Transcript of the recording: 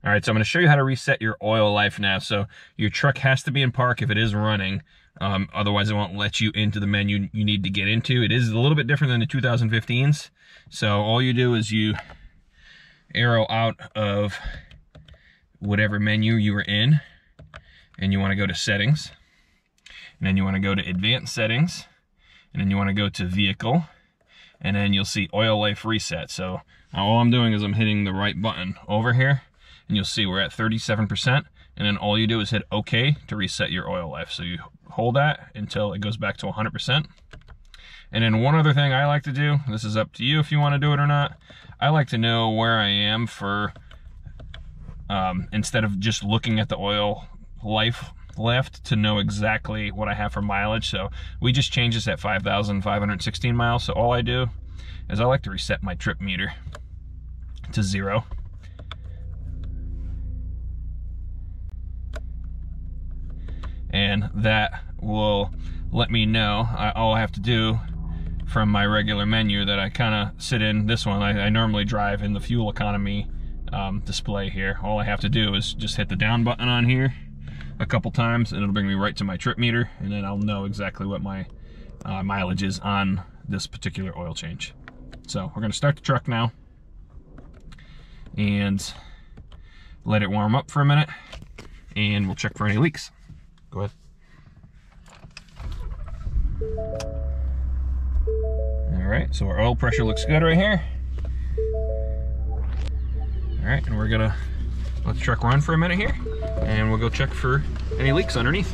All right, so I'm going to show you how to reset your oil life now. So your truck has to be in park if it is running. Otherwise, it won't let you into the menu you need to get into. It is a little bit different than the 2015s. So all you do is you arrow out of whatever menu you were in, and you want to go to settings, and then you want to go to advanced settings, and then you want to go to vehicle, and then you'll see oil life reset. So all I'm doing is I'm hitting the right button over here, and you'll see we're at 37%, and then all you do is hit OK to reset your oil life. So you hold that until it goes back to 100%. And then one other thing I like to do, this is up to you if you want to do it or not, I like to know where I am for, instead of just looking at the oil life left, to know exactly what I have for mileage. So we just changed this at 5,516 miles. So all I do is I like to reset my trip meter to 0. And that will let me know. All I have to do from my regular menu that I kind of sit in this one, I normally drive in the fuel economy display here. All I have to do is just hit the down button on here a couple times, and it'll bring me right to my trip meter, and then I'll know exactly what my mileage is on this particular oil change. So we're going to start the truck now and let it warm up for a minute, and we'll check for any leaks. Go ahead. All right, so our oil pressure looks good right here. All right, and we're gonna let the truck run for a minute here, and we'll go check for any leaks underneath.